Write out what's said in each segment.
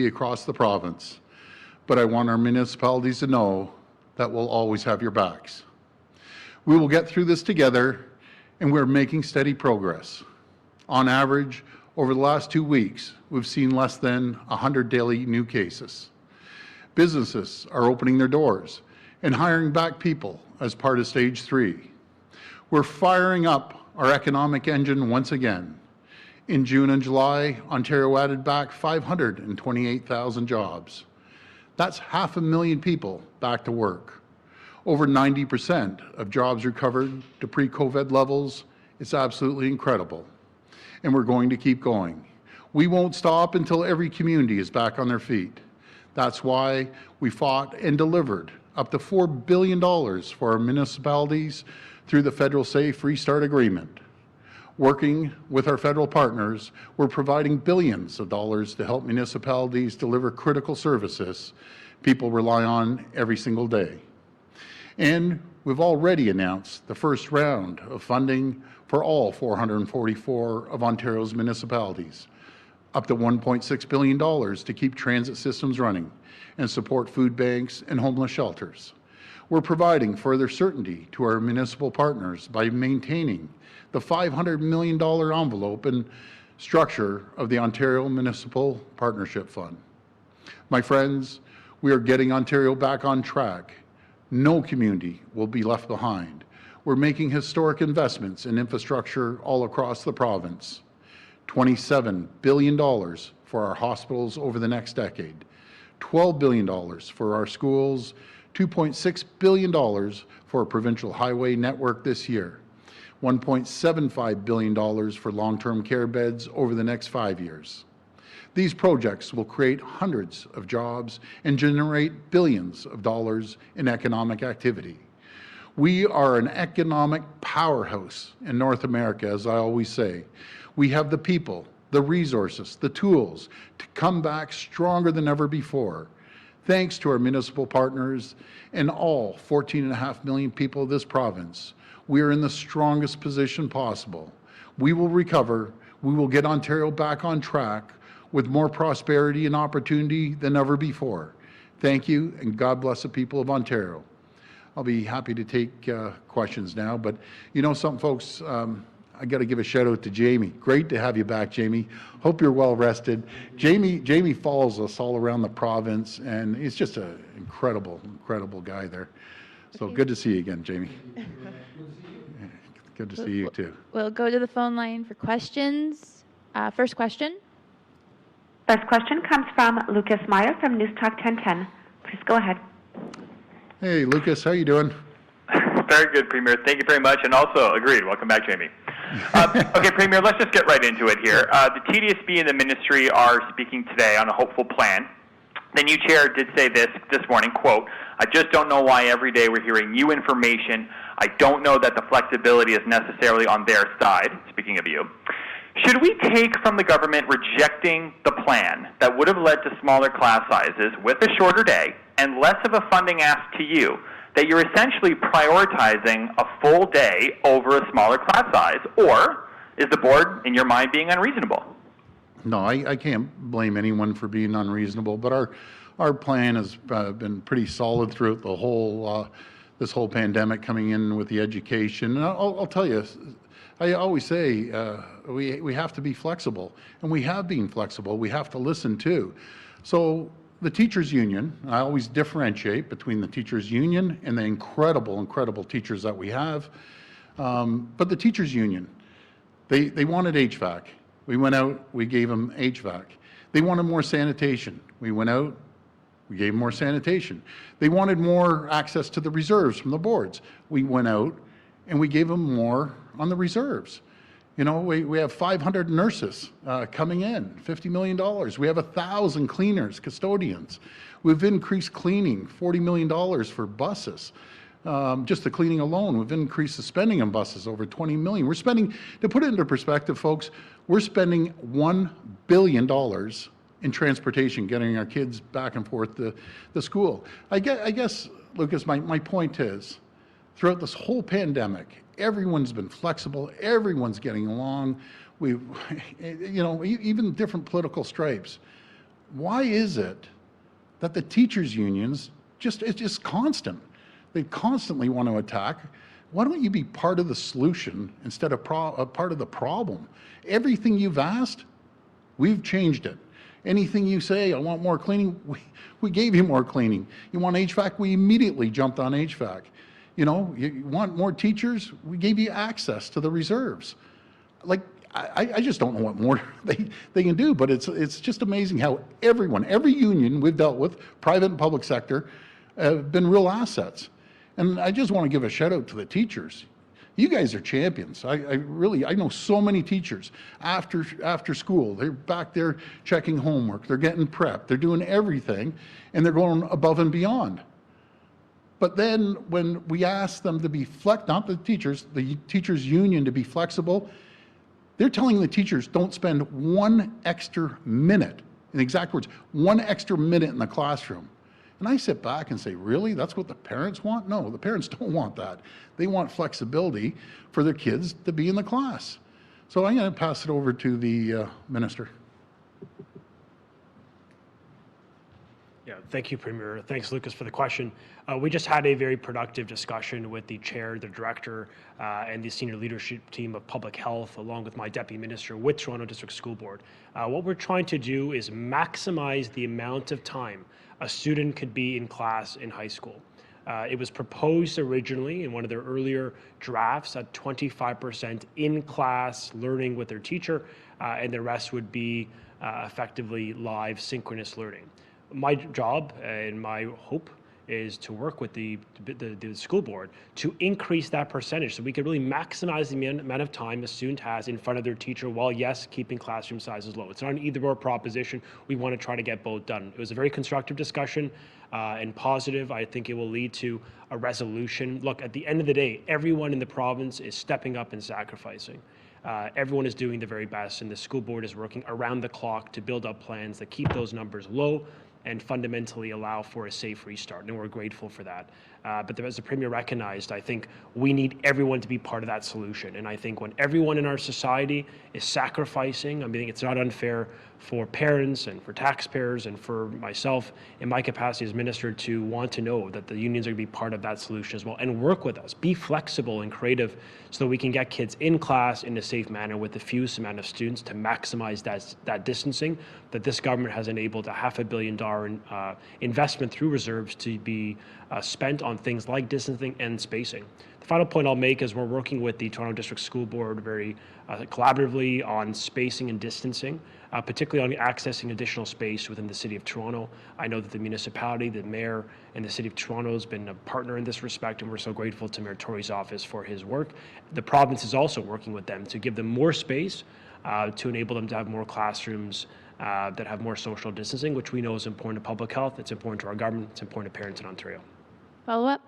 across the province, but I want our municipalities to know that we'll always have your backs. We will get through this together, and we're making steady progress. On average, over the last 2 weeks, we've seen less than 100 daily new cases. Businesses are opening their doors and hiring back people as part of Stage 3. We're firing up our economic engine once again. In June and July, Ontario added back 528,000 jobs. That's 500,000 people back to work. Over 90% of jobs recovered to pre-COVID levels. It's absolutely incredible. And we're going to keep going. We won't stop until every community is back on their feet. That's why we fought and delivered up to $4 billion for our municipalities through the Federal Safe Restart Agreement. Working with our federal partners, we're providing billions of dollars to help municipalities deliver critical services people rely on every single day. And we've already announced the first round of funding for all 444 of Ontario's municipalities, up to $1.6 billion to keep transit systems running and support food banks and homeless shelters. We're providing further certainty to our municipal partners by maintaining the $500 million envelope and structure of the Ontario Municipal Partnership Fund. My friends, we are getting Ontario back on track. No community will be left behind. We're making historic investments in infrastructure all across the province. $27 billion for our hospitals over the next decade, $12 billion for our schools, $2.6 billion for a provincial highway network this year, $1.75 billion for long-term care beds over the next 5 years. These projects will create hundreds of jobs and generate billions of dollars in economic activity. We are an economic powerhouse in North America, as I always say. We have the people, the resources, the tools to come back stronger than ever before. Thanks to our municipal partners and all 14.5 million people of this province, we are in the strongest position possible. We will recover. We will get Ontario back on track with more prosperity and opportunity than ever before. Thank you, and God bless the people of Ontario. I'll be happy to take questions now, but you know something, folks, I got to give a shout out to Jamie. Great to have you back, Jamie. Hope you're well rested. Jamie follows us all around the province, and he's just an incredible guy there. So good to see you again, Jamie. Good to see you too. We'll go to the phone line for questions. First question. First question comes from Lucas Meyer from News Talk 1010. Please go ahead. Hey, Lucas, how you doing? Very good, Premier. Thank you very much, and also agreed. Welcome back, Jamie. Okay, Premier, let's just get right into it here. The TDSB and the Ministry are speaking today on a hopeful plan. The new chair did say this morning, quote, "I just don't know why every day we're hearing new information. I don't know that the flexibility is necessarily on their side," speaking of you. Should we take from the government rejecting the plan that would have led to smaller class sizes with a shorter day and less of a funding ask to you, that you're essentially prioritizing a full day over a smaller class size? Or is the board, in your mind, being unreasonable? No, I can't blame anyone for being unreasonable, but our plan has been pretty solid throughout the whole this whole pandemic, coming in with the education. And I'll tell you, I always say we have to be flexible, and we have been flexible. We have to listen too. So the teachers union, I always differentiate between the teachers union and the incredible teachers that we have. But the teachers union, they wanted HVAC. We went out, we gave them HVAC. They wanted more sanitation. We went out, we gave them more sanitation. They wanted more access to the reserves from the boards. We went out and we gave them more on the reserves. You know, we have 500 nurses coming in, $50 million. We have 1,000 cleaners, custodians. We've increased cleaning, $40 million for buses. Just the cleaning alone, we've increased the spending on buses over $20 million. We're spending, to put it into perspective, folks, we're spending $1 billion in transportation, getting our kids back and forth to school. I guess, Lucas, my point is, throughout this whole pandemic, everyone's been flexible, everyone's getting along. You know, even different political stripes. why is it that the teachers' unions it's just constant? They constantly want to attack. Why don't you be part of the solution instead of part of the problem? Everything you've asked, we've changed it. Anything you say, I want more cleaning, we gave you more cleaning. You want HVAC, we immediately jumped on HVAC. You know, you want more teachers, we gave you access to the reserves. Like, I just don't know what more they can do, but it's just amazing how every union we've dealt with, private and public sector, have been real assets. And I just want to give a shout out to the teachers. You guys are champions. I know so many teachers after school. They're back there checking homework. They're getting prepped. They're doing everything, and they're going above and beyond. But then when we ask them to be not the teachers union to be flexible, they're telling the teachers don't spend one extra minute, in exact words, one extra minute in the classroom. And I sit back and say, really? That's what the parents want? No, the parents don't want that. They want flexibility for their kids to be in the class. So I'm going to pass it over to the minister. Yeah, thank you, Premier. Thanks, Lucas, for the question. We just had a very productive discussion with the chair, the director, and the senior leadership team of public health, along with my deputy minister with Toronto District School Board. What we're trying to do is maximize the amount of time a student could be in class in high school. It was proposed originally in one of their earlier drafts at 25% in-class learning with their teacher, and the rest would be effectively live synchronous learning. My job and my hope is to work with the school board to increase that percentage so we could really maximize the amount of time a student has in front of their teacher while, yes, keeping classroom sizes low. It's not an either-or proposition. We want to try to get both done. It was a very constructive discussion and positive. I think it will lead to a resolution. Look, at the end of the day, everyone in the province is stepping up and sacrificing. Everyone is doing the very best, and the school board is working around the clock to build up plans that keep those numbers low and fundamentally allow for a safe restart, and we're grateful for that. But as the Premier recognized, I think we need everyone to be part of that solution, and I think when everyone in our society is sacrificing, I mean, it's not unfair for parents and for taxpayers and for myself in my capacity as minister to want to know that the unions are going to be part of that solution as well and work with us, be flexible and creative so that we can get kids in class in a safe manner with the fewest amount of students to maximize that distancing that this government has enabled a $500 million investment through reserves to be spent on things like distancing and spacing. The final point I'll make is we're working with the Toronto District School Board very collaboratively on spacing and distancing, particularly on accessing additional space within the City of Toronto. I know that the municipality, the mayor, and the City of Toronto has been a partner in this respect, and we're so grateful to Mayor Tory's office for his work. The province is also working with them to give them more space to enable them to have more classrooms that have more social distancing, which we know is important to public health, it's important to our government, it's important to parents in Ontario. Follow up?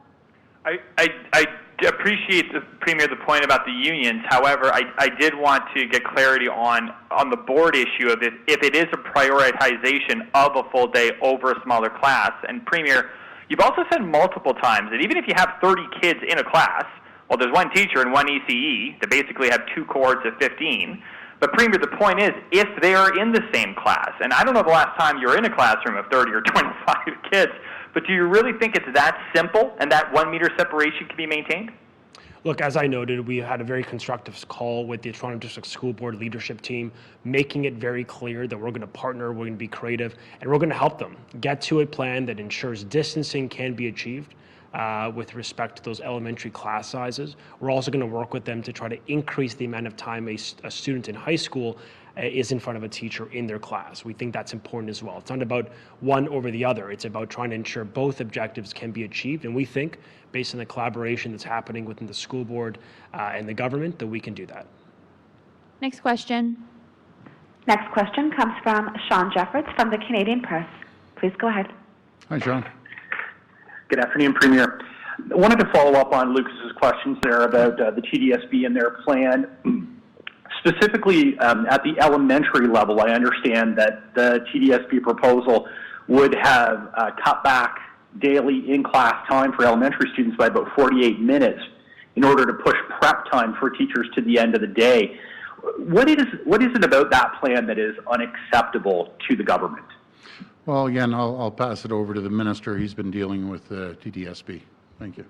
I appreciate, the Premier, the point about the unions. However, I did want to get clarity on the board issue of if it is a prioritization of a full day over a smaller class. And Premier, you've also said multiple times that even if you have 30 kids in a class, well, there's one teacher and one ECE to basically have two cohorts of 15. But Premier, the point is, if they are in the same class, and I don't know the last time you were in a classroom of 30 or 25 kids, but do you really think it's that simple and that 1 meter separation can be maintained? Look, as I noted, we had a very constructive call with the Toronto District School Board leadership team, making it very clear that we're going to partner, we're going to be creative, and we're going to help them get to a plan that ensures distancing can be achieved with respect to those elementary class sizes. We're also going to work with them to try to increase the amount of time a student in high school is in front of a teacher in their class. We think that's important as well. It's not about one over the other. It's about trying to ensure both objectives can be achieved. And we think, based on the collaboration that's happening within the school board and the government, that we can do that. Next question. Next question comes from Sean Jeffords from the Canadian Press. Please go ahead. Hi, Sean. Good afternoon, Premier. I wanted to follow up on Lucas's questions there about the TDSB and their plan. Specifically, at the elementary level, I understand that the TDSB proposal would have cut back daily in-class time for elementary students by about 48 minutes in order to push prep time for teachers to the end of the day. What is it about that plan that is unacceptable to the government? Well, again, I'll pass it over to the minister. He's been dealing with the TDSB. Thank you.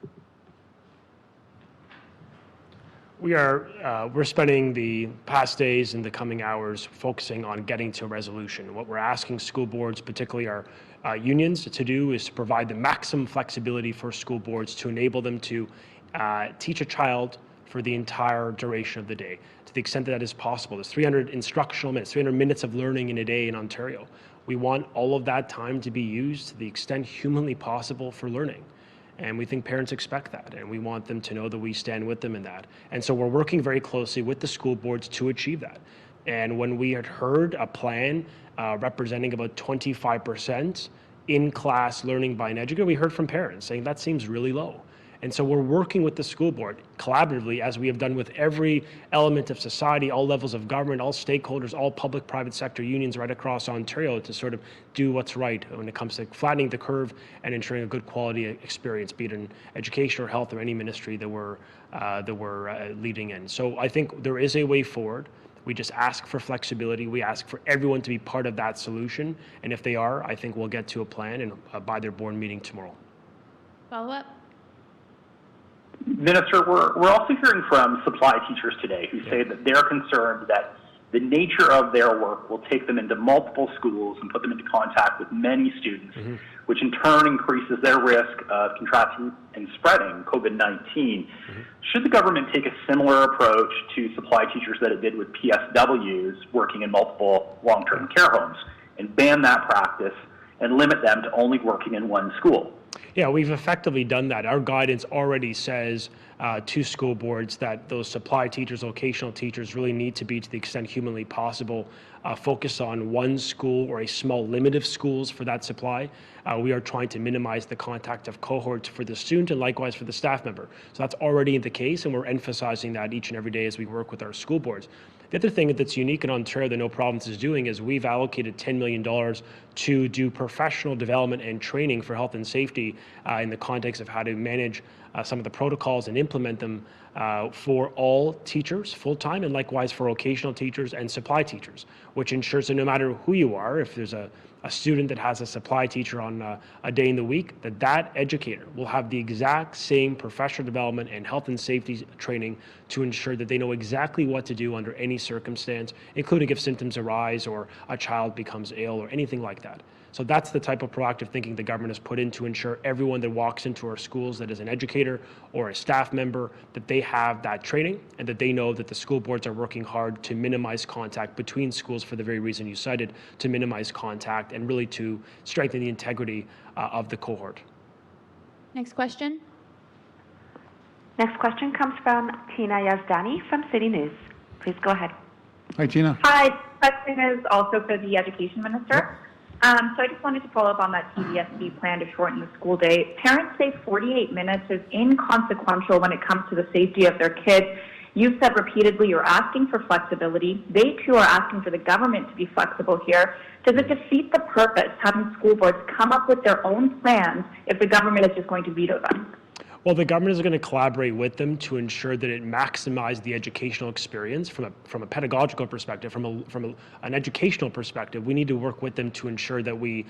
We're spending the past days and the coming hours focusing on getting to a resolution. What we're asking school boards, particularly our unions, to do is to provide the maximum flexibility for school boards to enable them to teach a child for the entire duration of the day, to the extent that that is possible. There's 300 instructional minutes, 300 minutes of learning in a day in Ontario. We want all of that time to be used to the extent humanly possible for learning. And we think parents expect that, and we want them to know that we stand with them in that. And so we're working very closely with the school boards to achieve that. And when we had heard a plan representing about 25% in-class learning by an educator, we heard from parents saying that seems really low. And so we're working with the school board collaboratively, as we have done with every element of society, all levels of government, all stakeholders, all public-private sector unions right across Ontario, to sort of do what's right when it comes to flattening the curve and ensuring a good quality experience, be it in education or health or any ministry that we're leading in. So I think there is a way forward. We just ask for flexibility. We ask for everyone to be part of that solution. And if they are, I think we'll get to a plan and by their board meeting tomorrow. Follow up? Minister, we're also hearing from supply teachers today who say that they're concerned that the nature of their work will take them into multiple schools and put them into contact with many students, which in turn increases their risk of contracting and spreading COVID-19. Should the government take a similar approach to supply teachers that it did with PSWs working in multiple long-term care homes and ban that practice and limit them to only working in one school? Yeah, we've effectively done that. Our guidance already says to school boards that those supply teachers, vocational teachers really need to be, to the extent humanly possible, focus on one school or a small limit of schools for that supply. We are trying to minimize the contact of cohorts for the student and likewise for the staff member. So that's already the case, and we're emphasizing that each and every day as we work with our school boards. The other thing that's unique in Ontario that no province is doing is we've allocated $10 million to do professional development and training for health and safety in the context of how to manage some of the protocols and implement them for all teachers full-time and likewise for vocational teachers and supply teachers, which ensures that no matter who you are, if there's a student that has a supply teacher on a day in the week, that educator will have the exact same professional development and health and safety training to ensure that they know exactly what to do under any circumstance, including if symptoms arise or a child becomes ill or anything like that. So that's the type of proactive thinking the government has put in to ensure everyone that walks into our schools that is an educator or a staff member, that they have that training and that they know that the school boards are working hard to minimize contact between schools for the very reason you cited, to minimize contact and really to strengthen the integrity of the cohort. Next question. Next question comes from Tina Yazdani from City News. Please go ahead. Hi, Tina. Hi, question is also for the Education Minister. So I just wanted to follow up on that TDSB plan to shorten the school day. Parents say 48 minutes is inconsequential when it comes to the safety of their kids. You've said repeatedly you're asking for flexibility. They too are asking for the government to be flexible here. Does it defeat the purpose having school boards come up with their own plans if the government is just going to veto them? Well, the government is going to collaborate with them to ensure that it maximizes the educational experience from a pedagogical perspective, from an educational perspective. We need to work with them to ensure that we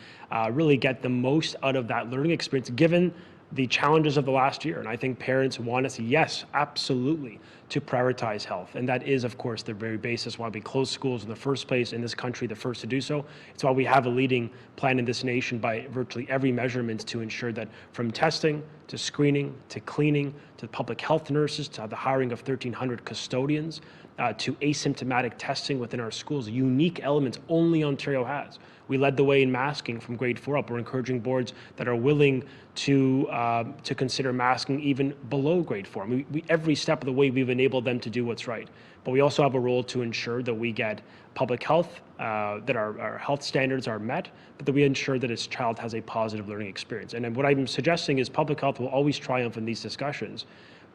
really get the most out of that learning experience, given the challenges of the last year. And I think parents want us, yes, absolutely, to prioritize health. And that is, of course, the very basis why we closed schools in the first place in this country, the first to do so. It's why we have a leading plan in this nation by virtually every measurement to ensure that from testing to screening to cleaning to public health nurses to the hiring of 1,300 custodians to asymptomatic testing within our schools, unique elements only Ontario has. We led the way in masking from grade 4 up. We're encouraging boards that are willing to consider masking even below grade 4. I mean, every step of the way, we've enabled them to do what's right. But we also have a role to ensure that we get public health, that our health standards are met, but that we ensure that its child has a positive learning experience. And what I'm suggesting is public health will always triumph in these discussions.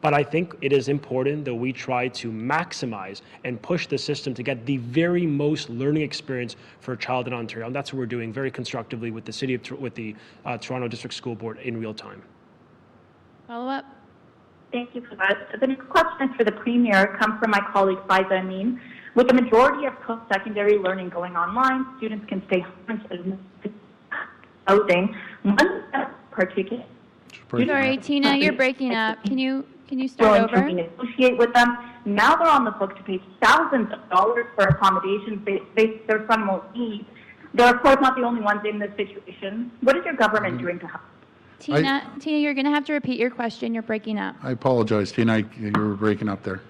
But I think it is important that we try to maximize and push the system to get the very most learning experience for a child in Ontario. And that's what we're doing very constructively with the Toronto District School Board in real time. Follow up. Thank you for that. The next question is for the Premier. Comes from my colleague Faiza Amin. With the majority of post-secondary learning going online, students can stay home housing. One particular Sorry, Tina, you're breaking up. Can you start willing to over? renegotiate with them. Now they're on the hook to pay thousands of dollars for accommodations their son won't need. They're, of course, not the only ones in this situation. What is your government doing to help? Tina, you're going to have to repeat your question. You're breaking up. I apologize, Tina, you were breaking up there.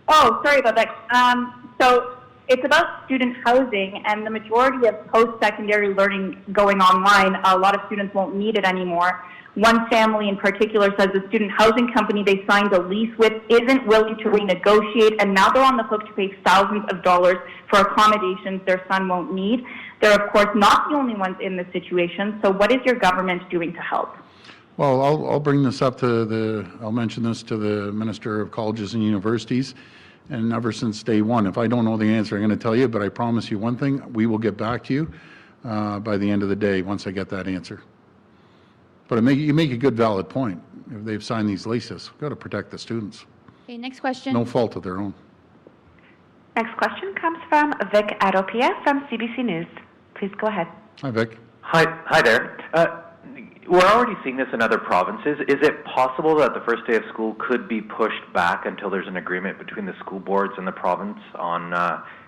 Oh, sorry about that. So it's about student housing, and the majority of post-secondary learning going online, a lot of students won't need it anymore. One family in particular says the student housing company they signed a lease with isn't willing to renegotiate, and now they're on the hook to pay thousands of dollars for accommodations their son won't need. They're, of course, not the only ones in this situation. So what is your government doing to help? Well, I'll bring this up I'll mention this to the Minister of Colleges and Universities. And ever since day one, if I don't know the answer, I'm going to tell you, but I promise you one thing, we will get back to you by the end of the day once I get that answer. But you make a good, valid point. If they've signed these leases, we've got to protect the students. Okay, next question. No fault of their own. Next question comes from Vic Adopia from CBC News. Please go ahead. Hi, Vic. Hi there. We're already seeing this in other provinces. Is it possible that the first day of school could be pushed back until there's an agreement between the school boards and the province on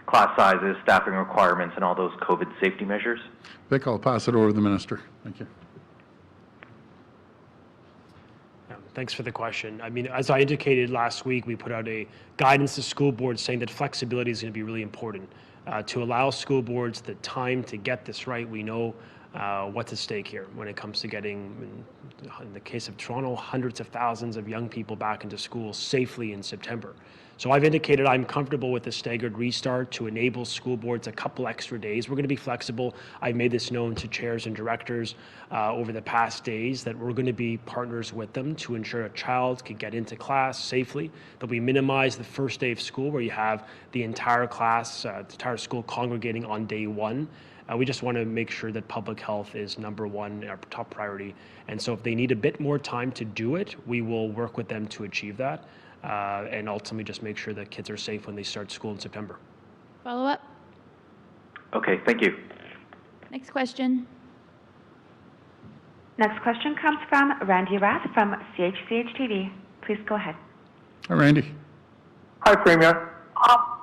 class sizes, staffing requirements, and all those COVID safety measures? Vic, I'll pass it over to the Minister. Thank you. Thanks for the question. I mean, as I indicated last week, we put out a guidance to school boards saying that flexibility is going to be really important to allow school boards the time to get this right. We know what's at stake here when it comes to getting, in the case of Toronto, hundreds of thousands of young people back into school safely in September. So I've indicated I'm comfortable with the staggered restart to enable school boards a couple extra days. We're going to be flexible. I've made this known to chairs and directors over the past days that we're going to be partners with them to ensure a child can get into class safely, that we minimize the first day of school where you have the entire class, the entire school congregating on day one. We just want to make sure that public health is number one, our top priority. And so if they need a bit more time to do it, we will work with them to achieve that. And ultimately just make sure that kids are safe when they start school in September. Follow up. Okay, thank you. Next question. Next question comes from Randy Rath from CHCH-TV. Please go ahead. Hi, Randy. Hi, Premier.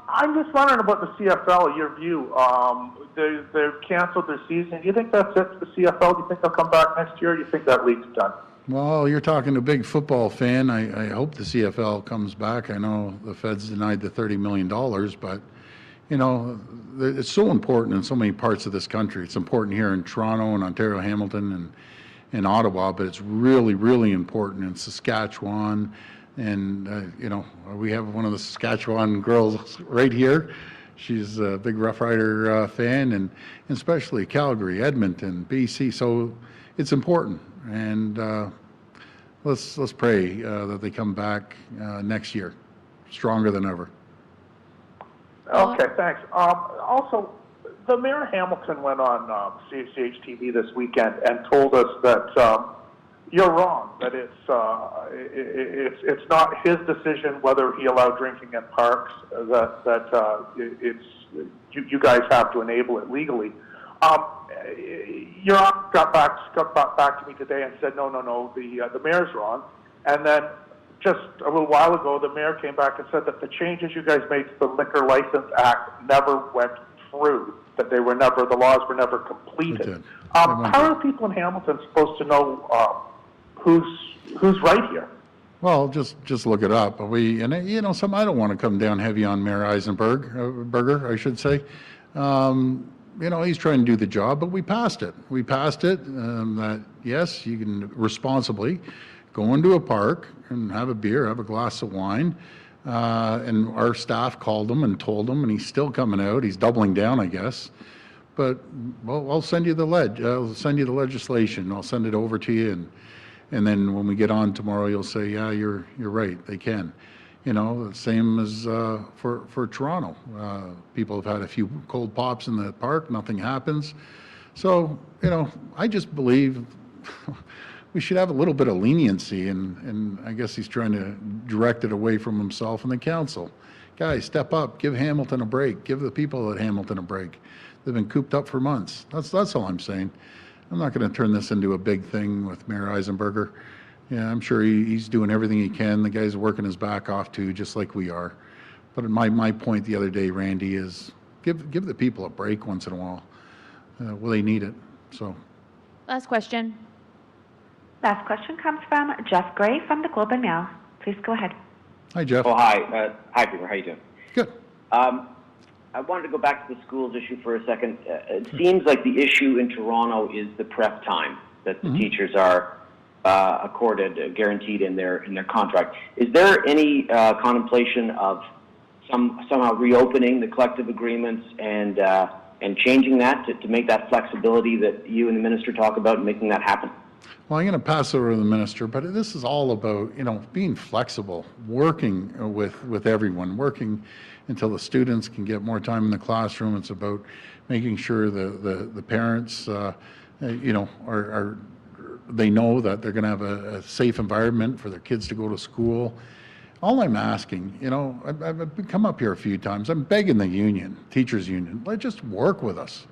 I'm just wondering about the CFL, your view. They've canceled their season. Do you think that's it for the CFL? Do you think they'll come back next year? Or do you think that league's done? Well, you're talking to a big football fan. I hope the CFL comes back. I know the Feds denied the $30 million, but, you know, it's so important in so many parts of this country. It's important here in Toronto and Ontario, Hamilton, and Ottawa, but it's really, really important in Saskatchewan. And, you know, we have one of the Saskatchewan girls right here. She's a big Rough Rider fan, and especially Calgary, Edmonton, BC. So it's important. And let's pray that they come back next year, stronger than ever. Okay, thanks. Also, the Mayor of Hamilton went on CHCH-TV this weekend and told us that you're wrong, that it's not his decision whether he allowed drinking in parks, that you guys have to enable it legally. Your aunt got back to me today and said, no, the mayor's wrong. And then just a little while ago, the mayor came back and said that the changes you guys made to the Liquor License Act never went through, that the laws were never completed. How are people in Hamilton supposed to know who's right here? Well, just look it up. I don't want to come down heavy on Mayor Eisenberger, I should say. You know, he's trying to do the job, but we passed it. That, yes, you can responsibly go into a park and have a beer, have a glass of wine. And our staff called him and told him, and he's still coming out. He's doubling down, I guess. But, well, I'll send you the legislation. I'll send it over to you, and then when we get on tomorrow, you'll say, yeah, you're right, they can. You know, the same as for Toronto. People have had a few cold pops in the park, nothing happens. So, you know, I just believe we should have a little bit of leniency, and I guess he's trying to direct it away from himself and the council. Guys, step up, give Hamilton a break, give the people at Hamilton a break. They've been cooped up for months. That's all I'm saying. I'm not going to turn this into a big thing with Mayor Eisenberger. Yeah, I'm sure he's doing everything he can. The guy's working his back off too, just like we are. But my point the other day, Randy, is give the people a break once in a while. Well, they need it. So. Last question. Last question comes from Jeff Gray from the Globe and Mail. Please go ahead. Hi, Jeff. Oh, hi. Hi, Peter. How you doing? Good. I wanted to go back to the schools issue for a second. It seems like the issue in Toronto is the prep time that the teachers are guaranteed in their contract. Is there any contemplation of somehow reopening the collective agreements and changing that to make that flexibility that you and the minister talk about and making that happen? Well, I'm going to pass over to the minister, but this is all about, being flexible, working with everyone, working until the students can get more time in the classroom. It's about making sure the parents, are they know that they're going to have a safe environment for their kids to go to school. All I'm asking, I've come up here a few times. I'm begging the union, teachers union, let's just work with us.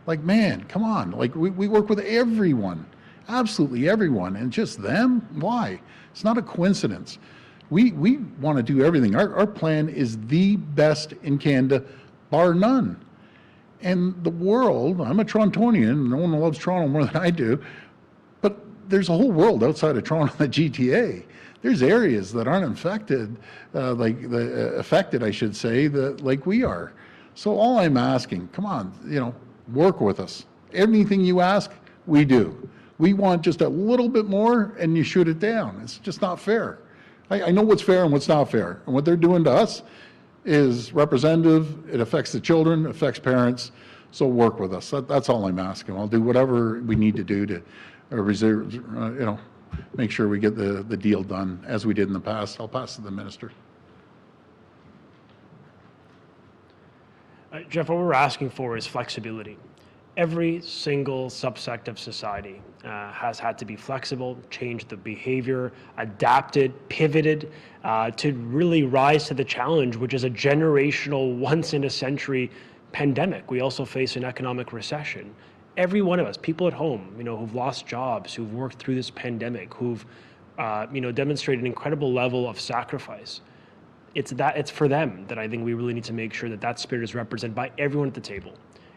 Like, man, come on. Like, we work with everyone. Absolutely everyone, and just them? Why? It's not a coincidence. We want to do everything. Our plan is the best in Canada, bar none. And the world, I'm a Torontonian, no one loves Toronto more than I do, but there's a whole world outside of Toronto, the GTA. There's areas that aren't affected, I should say, like we are. So all I'm asking, come on, work with us. Anything you ask, we do. We want just a little bit more, and you shoot it down. It's just not fair. I know what's fair and what's not fair. And what they're doing to us is representative. It affects the children, affects parents. So work with us. That's all I'm asking. I'll do whatever we need to do to make sure we get the deal done as we did in the past. I'll pass to the minister. Jeff, what we're asking for is flexibility. Every single subsect of society has had to be flexible, change the behavior, adapted, pivoted to really rise to the challenge, which is a generational, once-in-a-century pandemic. We also face an economic recession. Every one of us, people at home, who've lost jobs, who've worked through this pandemic, who've, demonstrated an incredible level of sacrifice. It's for them that I think we really need to make sure that spirit is represented by everyone at the table.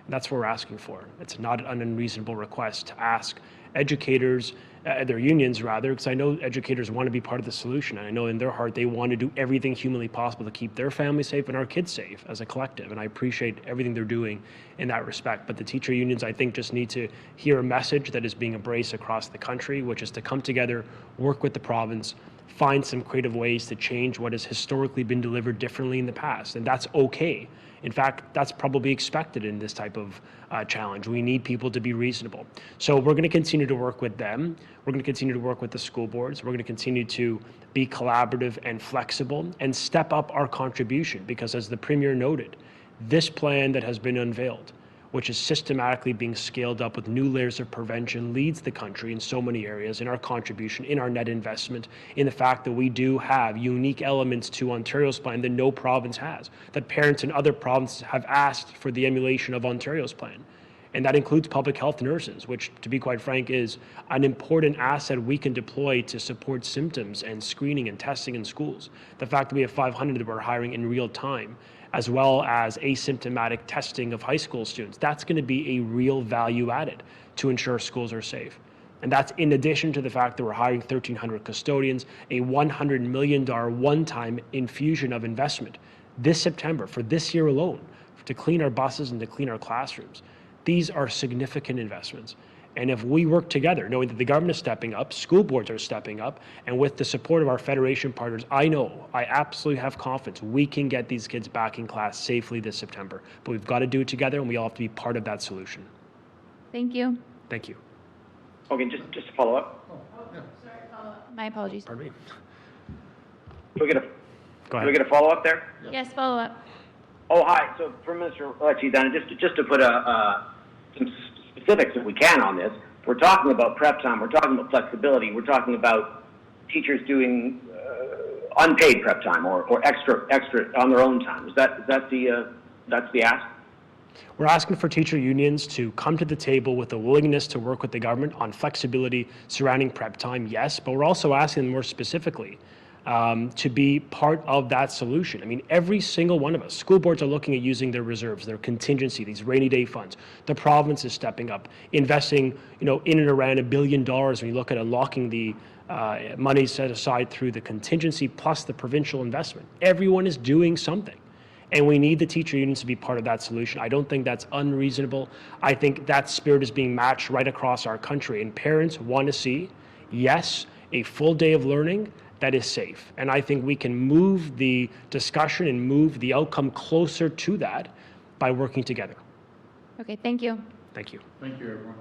That's what we're asking for. It's not an unreasonable request to ask educators, their unions rather, because I know educators want to be part of the solution. And I know in their heart they want to do everything humanly possible to keep their families safe and our kids safe as a collective. And I appreciate everything they're doing in that respect. But the teacher unions, I think, just need to hear a message that is being embraced across the country, which is to come together, work with the province, find some creative ways to change what has historically been delivered differently in the past. And that's okay. In fact, that's probably expected in this type of challenge. We need people to be reasonable. So we're going to continue to work with them. We're going to continue to work with the school boards. We're going to continue to be collaborative and flexible and step up our contribution because, as the Premier noted, this plan that has been unveiled, which is systematically being scaled up with new layers of prevention, leads the country in so many areas in our contribution, in our net investment, in the fact that we do have unique elements to Ontario's plan that no province has, that parents in other provinces have asked for the emulation of Ontario's plan. And that includes public health nurses, which, to be quite frank, is an important asset we can deploy to support symptoms and screening and testing in schools. The fact that we have 500 that we're hiring in real time, as well as asymptomatic testing of high school students. That's going to be a real value added to ensure schools are safe. And that's in addition to the fact that we're hiring 1,300 custodians, a $100 million one-time infusion of investment this September for this year alone to clean our buses and to clean our classrooms. These are significant investments. And if we work together, knowing that the government is stepping up, school boards are stepping up, and with the support of our federation partners, I absolutely have confidence we can get these kids back in class safely this September. But we've got to do it together, and we all have to be part of that solution. Thank you. Thank you. Okay, just to follow up. My apologies. Pardon me. Do we get Go ahead. a follow up there? Yes, follow up. Oh, hi. So, for Minister Donna, just to put some specifics, if we can, on this, we're talking about prep time, we're talking about flexibility, we're talking about teachers doing unpaid prep time or extra on their own time. That's the ask? We're asking for teacher unions to come to the table with a willingness to work with the government on flexibility surrounding prep time, yes, but we're also asking them more specifically to be part of that solution. I mean, every single one of us, school boards are looking at using their reserves, their contingency, these rainy day funds. The province is stepping up, investing, in and around $1 billion when you look at unlocking the money set aside through the contingency plus the provincial investment. Everyone is doing something. And we need the teacher unions to be part of that solution. I don't think that's unreasonable. I think that spirit is being matched right across our country. And parents want to see, yes, a full day of learning that is safe. And I think we can move the discussion and move the outcome closer to that by working together. Okay, thank you. Thank you. Thank you, everyone.